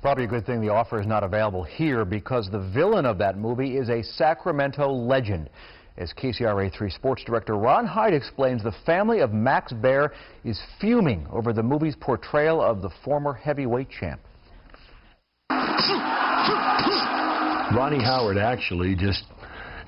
Probably a good thing the offer is not available here, because the villain of that movie is a Sacramento legend. As KCRA3 sports director Ron Hyde explains, the family of Max Baer is fuming over the movie's portrayal of the former heavyweight champ. Ronnie Howard actually just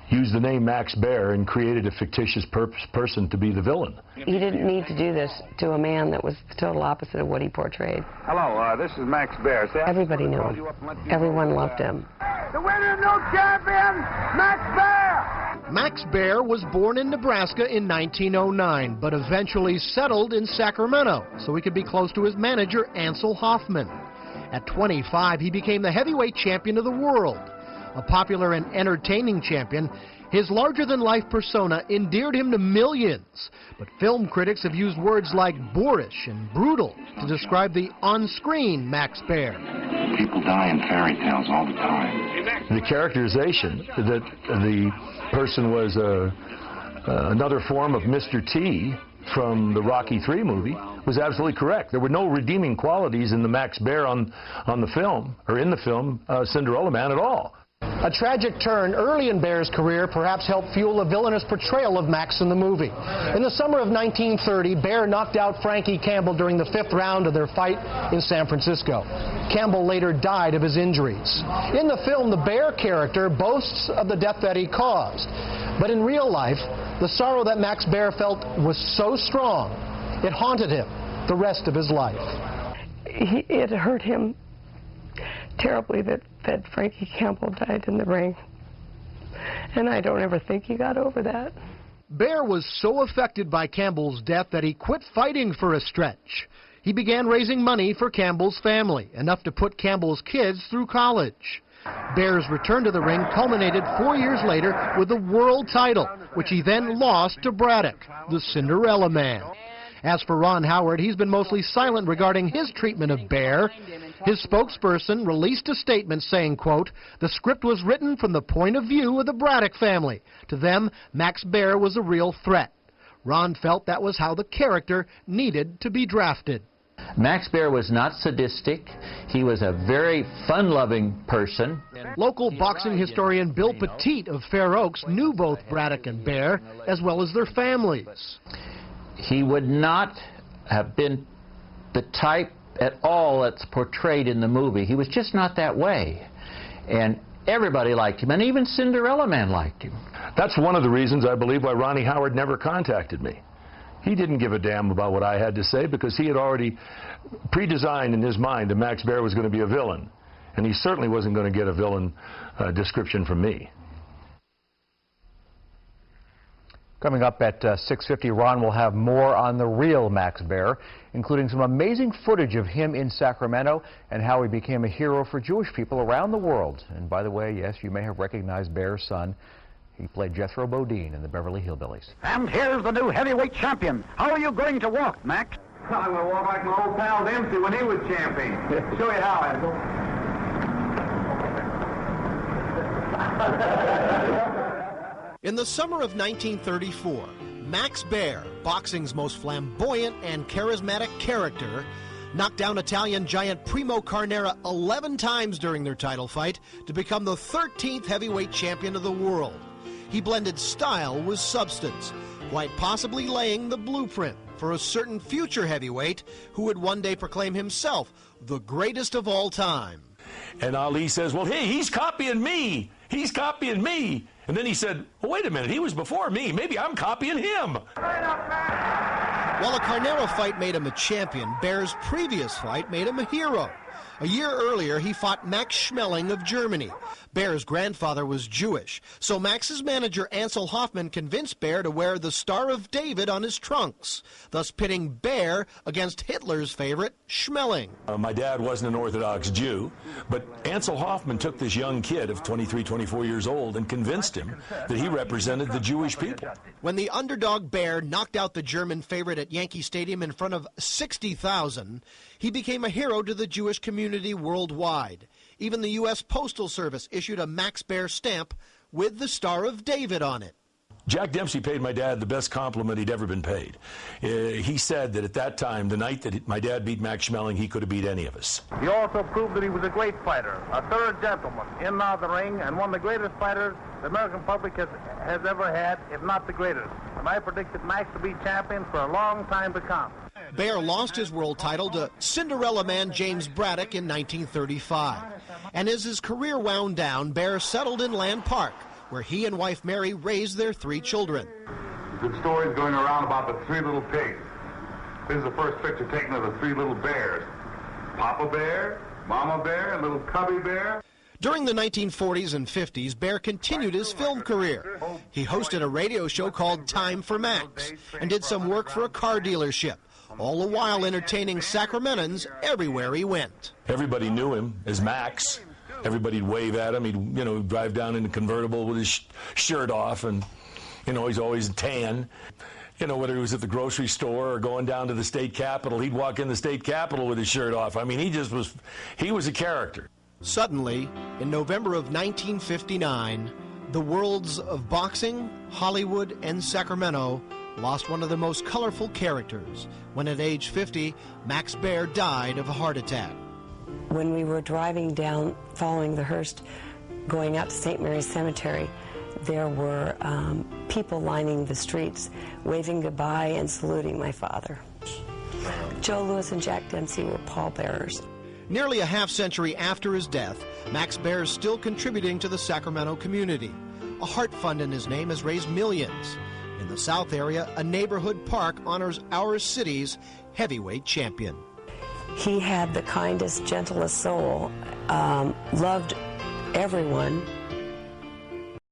used the name Max Baer and created a fictitious person to be the villain. He didn't need to do this to a man that was the total opposite of what he portrayed. Hello, this is Max Baer. Everybody knew him. Everyone loved him. The winner, new champion, Max Baer! Max Baer was born in Nebraska in 1909, but eventually settled in Sacramento so he could be close to his manager, Ansel Hoffman. At 25, he became the heavyweight champion of the world. A popular and entertaining champion, his larger-than-life persona endeared him to millions. But film critics have used words like boorish and brutal to describe the on-screen Max Baer. People die in fairy tales all the time. The characterization that the person was another form of Mr. T from the Rocky III movie was absolutely correct. There were no redeeming qualities in the Max Baer on the film, or in the film Cinderella Man at all. A tragic turn early in Baer's career perhaps helped fuel a villainous portrayal of Max in the movie. In the summer of 1930, Baer knocked out Frankie Campbell during the 5th round of their fight in San Francisco. Campbell later died of his injuries. In the film, the Baer character boasts of the death that he caused. But in real life, the sorrow that Max Baer felt was so strong, it haunted him the rest of his life. It hurt him terribly that Frankie Campbell died in the ring. And I don't ever think he got over that. Baer was so affected by Campbell's death that he quit fighting for a stretch. He began raising money for Campbell's family, enough to put Campbell's kids through college. Baer's return to the ring culminated 4 years later with the world title, which he then lost to Braddock, the Cinderella Man. As for Ron Howard, he's been mostly silent regarding his treatment of Baer. His spokesperson released a statement saying, quote, "The script was written from the point of view of the Braddock family. To them, Max Baer was a real threat." Ron felt that was how the character needed to be drafted. Max Baer was not sadistic. He was a very fun-loving person. Local boxing historian Bill Petit of Fair Oaks knew both Braddock and Baer, as well as their families. He would not have been the type at all that's portrayed in the movie. He was just not that way. And everybody liked him, and even Cinderella Man liked him. That's one of the reasons, I believe, why Ronnie Howard never contacted me. He didn't give a damn about what I had to say, because he had already pre-designed in his mind that Max Baer was going to be a villain. And he certainly wasn't going to get a villain description from me. Coming up at 6:50, Ron will have more on the real Max Baer, including some amazing footage of him in Sacramento and how he became a hero for Jewish people around the world. And by the way, yes, you may have recognized Baer's son. He played Jethro Bodine in the Beverly Hillbillies. And here's the new heavyweight champion. How are you going to walk, Max? I'm going to walk like my old pal Dempsey when he was champion. Show you how, Ansel. In the summer of 1934, Max Baer, boxing's most flamboyant and charismatic character, knocked down Italian giant Primo Carnera 11 times during their title fight to become the 13th heavyweight champion of the world. He blended style with substance, quite possibly laying the blueprint for a certain future heavyweight who would one day proclaim himself the greatest of all time. And Ali says, well, hey, he's copying me. He's copying me. And then he said, well, wait a minute, he was before me. Maybe I'm copying him. While the Carnera fight made him a champion, Baer's previous fight made him a hero. A year earlier, he fought Max Schmeling of Germany. Baer's grandfather was Jewish, so Max's manager Ansel Hoffman convinced Baer to wear the Star of David on his trunks, thus pitting Baer against Hitler's favorite, Schmeling. My dad wasn't an Orthodox Jew, but Ansel Hoffman took this young kid of 23, 24 years old and convinced him that he represented the Jewish people. When the underdog Baer knocked out the German favorite at Yankee Stadium in front of 60,000, he became a hero to the Jewish community worldwide. Even the U.S. Postal Service issued a Max Baer stamp with the Star of David on it. Jack Dempsey paid my dad the best compliment he'd ever been paid. He said that at that time, the night that my dad beat Max Schmeling, he could have beat any of us. He also proved that he was a great fighter, a third gentleman, in and out of the ring, and one of the greatest fighters the American public has ever had, if not the greatest. And I predicted Max to be champion for a long time to come. Baer lost his world title to Cinderella Man James Braddock in 1935. And as his career wound down, Baer settled in Land Park, where he and wife Mary raised their 3 children. There's stories going around about the 3 little pigs. This is the first picture taken of the 3 little bears. Papa Bear, Mama Bear, and little Cubby Bear. During the 1940s and 50s, Baer continued his film career. He hosted a radio show called Time for Max and did some work for a car dealership, all the while entertaining Sacramentans everywhere he went. Everybody knew him as Max. Everybody'd wave at him. He'd drive down in a convertible with his shirt off, and he's always tan. Whether he was at the grocery store or going down to the state capitol, he'd walk in the state capitol with his shirt off. I mean, he was a character. Suddenly, in November of 1959, the worlds of boxing, Hollywood, and Sacramento lost one of their most colorful characters when at age 50, Max Baer died of a heart attack. When we were driving down, following the hearse, going out to St. Mary's Cemetery, there were people lining the streets, waving goodbye and saluting my father. Joe Louis and Jack Dempsey were pallbearers. Nearly a half-century after his death, Max Baer is still contributing to the Sacramento community. A heart fund in his name has raised millions. In the South area, a neighborhood park honors our city's heavyweight champion. He had the kindest, gentlest soul, loved everyone,